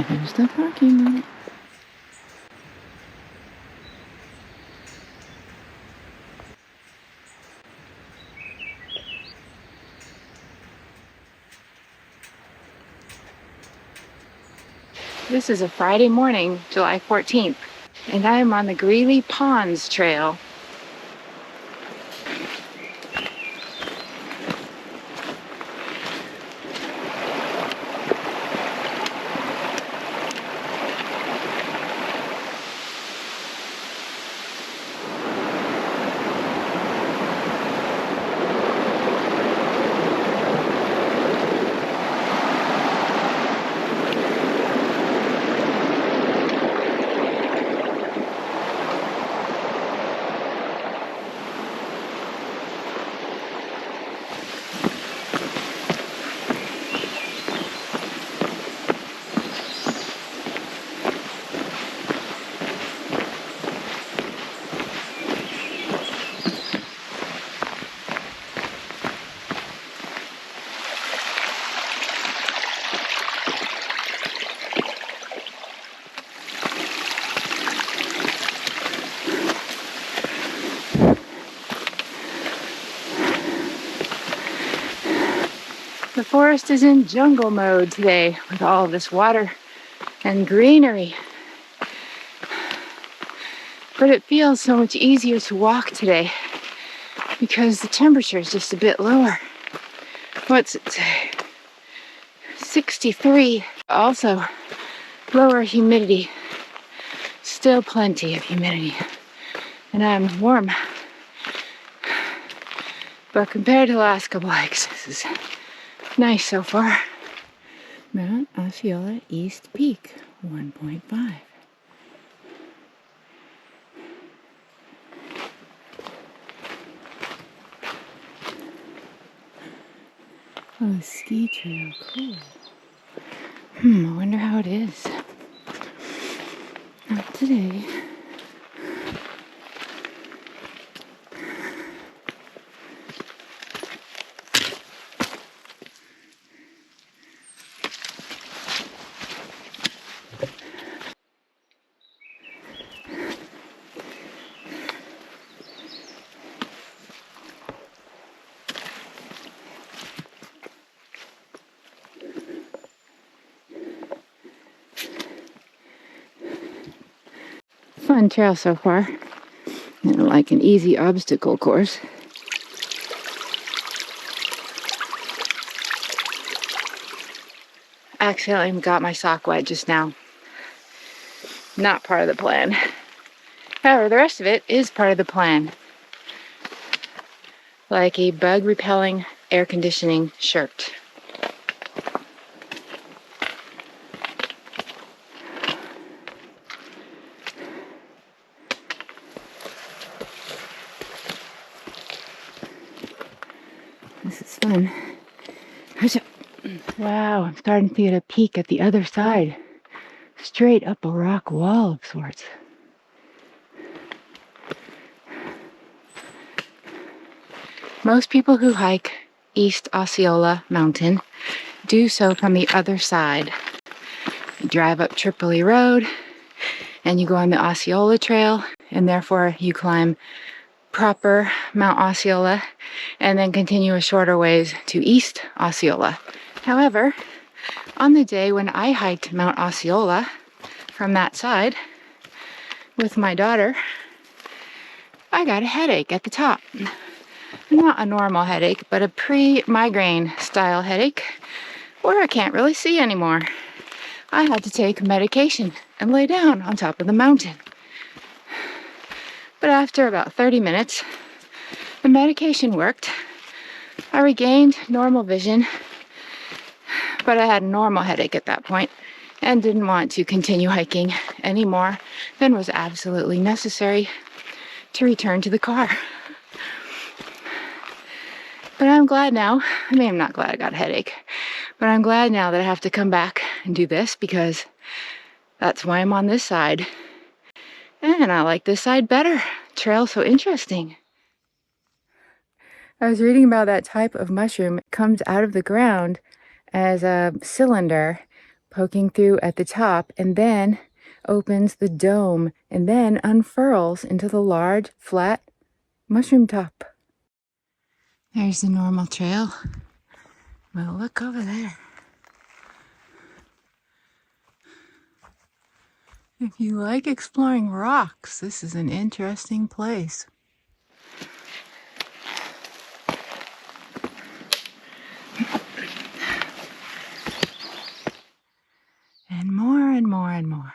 There's the parking lot. This is a Friday morning, July 14th, and I am on the Greeley Pond Trail. The forest is in jungle mode today with all of this water and greenery. But it feels so much easier to walk today because the temperature is just a bit lower. What's it say? 63. Also, lower humidity. Still plenty of humidity. And I'm warm. But compared to the last couple hikes, this is nice so far. Mount Osceola East Peak, 1.5. Oh, ski trail, cool. I wonder how it is. Not today. Fun trail so far, and like an easy obstacle course. Accidentally got my sock wet just now. Not part of the plan. However, the rest of it is part of the plan. Like a bug repelling air conditioning shirt. This is fun. Wow, I'm starting to get a peek at the other side. Straight up a rock wall of sorts. Most people who hike East Osceola Mountain do so from the other side. You drive up Tripoli Road and you go on the Osceola Trail, and therefore you climb proper Mount Osceola and then continue a shorter ways to East Osceola. However, on the day when I hiked Mount Osceola from that side with my daughter, I got a headache at the top. Not a normal headache, but a pre-migraine style headache where I can't really see anymore. I had to take medication and lay down on top of the mountain. But after about 30 minutes, the medication worked. I regained normal vision, but I had a normal headache at that point and didn't want to continue hiking any more than was absolutely necessary to return to the car. But I'm glad now. I mean, I'm not glad I got a headache, but I'm glad now that I have to come back and do this because that's why I'm on this side. And I like this side better. Trail's so interesting. I was reading about that type of mushroom. It comes out of the ground as a cylinder poking through at the top, and then opens the dome and then unfurls into the large, flat mushroom top. There's the normal trail. Well, look over there. If you like exploring rocks, this is an interesting place. And more and more and more.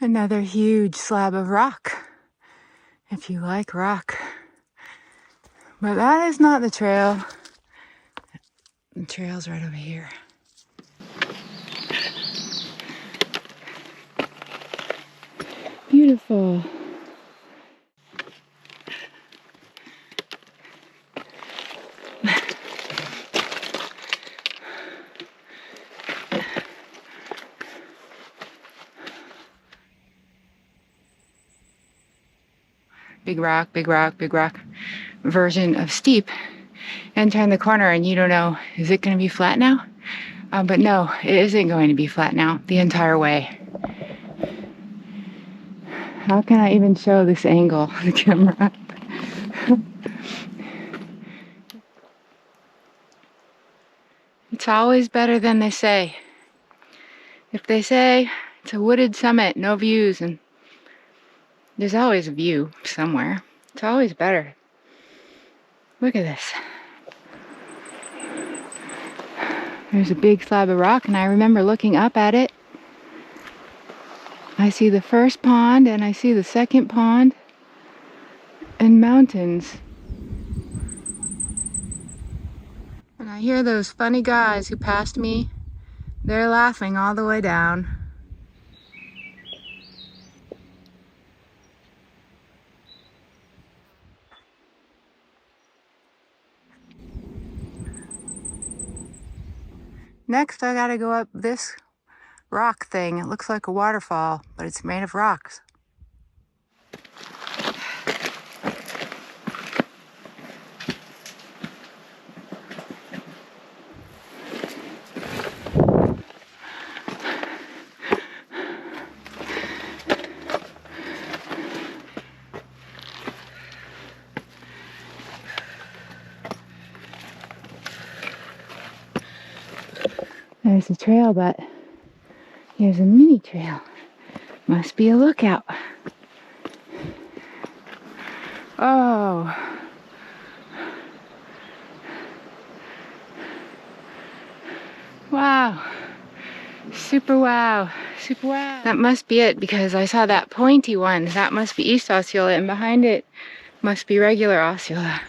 Another huge slab of rock, if you like rock. But that is not the trail. The trail's right over here. Beautiful. Big rock, big rock, big rock version of steep, and turn the corner and you don't know, is it going to be flat now? But no, it isn't going to be flat now the entire way. How can I even show this angle on the camera? It's always better than they say. If they say it's a wooded summit, no views, and there's always a view somewhere, it's always better. Look at this. There's a big slab of rock, and I remember looking up at it. I see the first pond, and I see the second pond, and mountains. And I hear those funny guys who passed me. They're laughing all the way down. Next, I gotta go up this rock thing. It looks like a waterfall, but it's made of rocks. There's a trail, but here's a mini trail. Must be a lookout. Oh. Wow. Super wow. Super wow. That must be it, because I saw that pointy one. That must be East Osceola, and behind it must be regular Osceola.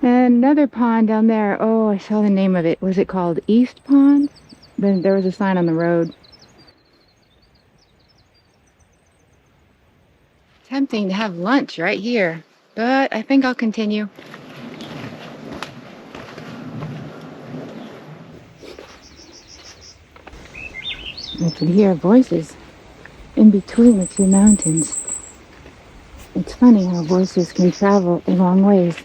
And another pond down there. Oh, I saw the name of it. Was it called East Pond? Then there was a sign on the road. Tempting to have lunch right here, but I think I'll continue. I can hear voices in between the two mountains. It's funny how voices can travel a long ways.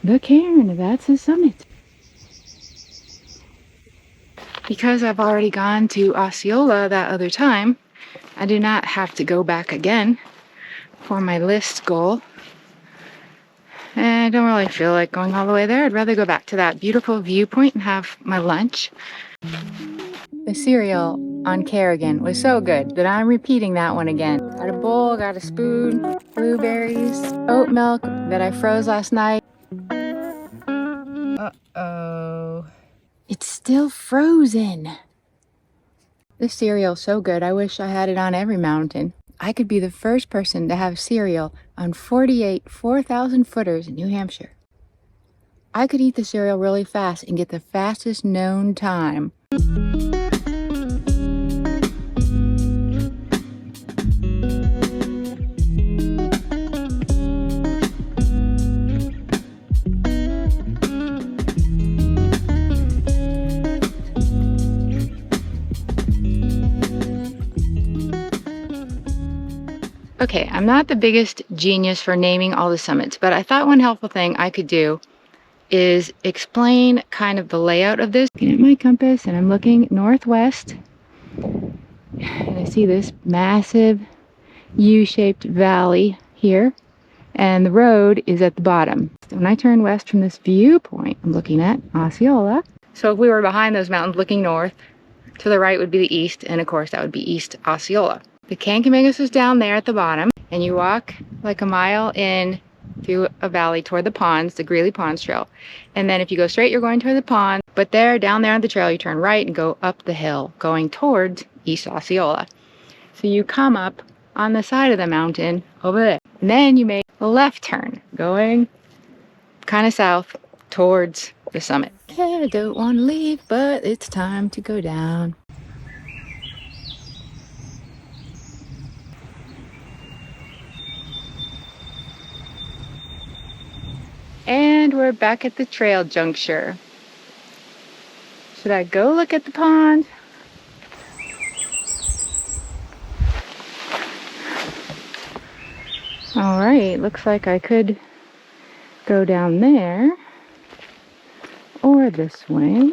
The cairn, that's the summit. Because I've already gone to Osceola that other time, I do not have to go back again for my list goal. And I don't really feel like going all the way there. I'd rather go back to that beautiful viewpoint and have my lunch. The cereal on Kerrigan was so good that I'm repeating that one again. Got a bowl, got a spoon, blueberries, oat milk that I froze last night. Uh-oh. It's still frozen. This cereal's so good, I wish I had it on every mountain. I could be the first person to have cereal on 48 4,000 footers in New Hampshire. I could eat the cereal really fast and get the fastest known time. Okay, I'm not the biggest genius for naming all the summits, but I thought one helpful thing I could do is explain kind of the layout of this. Looking at my compass and I'm looking northwest and I see this massive U-shaped valley here and the road is at the bottom. So when I turn west from this viewpoint, I'm looking at Osceola. So if we were behind those mountains looking north, to the right would be the east, and of course that would be East Osceola. The Kancamagus is down there at the bottom, and you walk like a mile in through a valley toward the ponds, the Greeley Pond Trail. And then if you go straight, you're going toward the pond, but there, down there on the trail, you turn right and go up the hill, going towards East Osceola. So you come up on the side of the mountain over there. And then you make a left turn, going kind of south towards the summit. I don't want to leave, but it's time to go down. And we're back at the trail juncture. Should I go look at the pond? All right, looks like I could go down there or this way.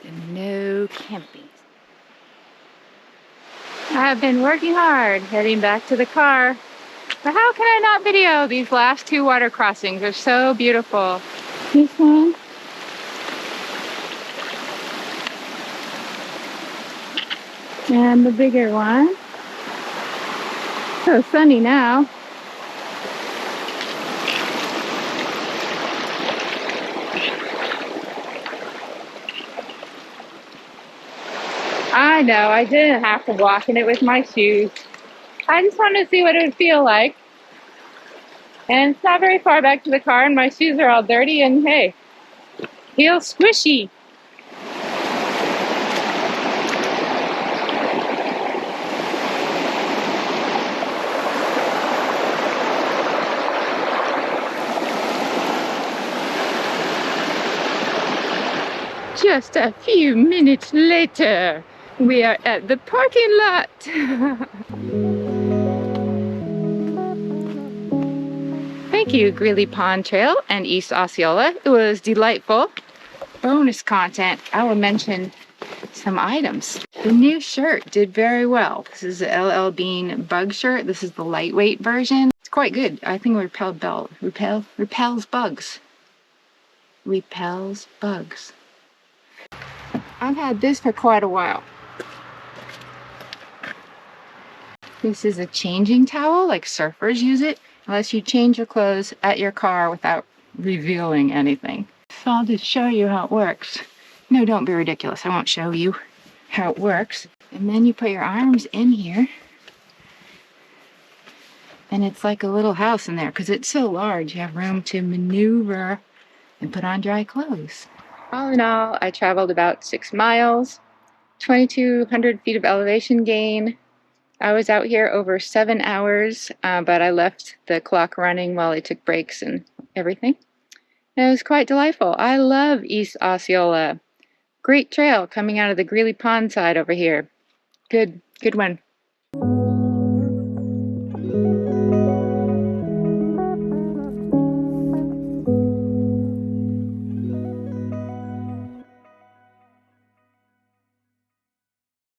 And no camping. I've been working hard heading back to the car. But how can I not video these last two water crossings? They're so beautiful. This one. And the bigger one. So sunny now. I know, I didn't have to walk in it with my shoes. I just wanted to see what it would feel like. And it's not very far back to the car and my shoes are all dirty and hey, feel squishy. Just a few minutes later, we are at the parking lot. Thank you, Greeley Pond Trail and East Osceola. It was delightful. Bonus content, I will mention some items. The new shirt did very well. This is the LL Bean bug shirt. This is the lightweight version. It's quite good. I think it repels bugs. Repels bugs. I've had this for quite a while. This is a changing towel, like surfers use it, unless you change your clothes at your car without revealing anything. So I'll just show you how it works. No, don't be ridiculous. I won't show you how it works. And then you put your arms in here. And it's like a little house in there because it's so large. You have room to maneuver and put on dry clothes. All in all, I traveled about 6 miles, 2,200 feet of elevation gain. I was out here over 7 hours, but I left the clock running while I took breaks and everything. And it was quite delightful. I love East Osceola. Great trail coming out of the Greeley Pond side over here. Good one.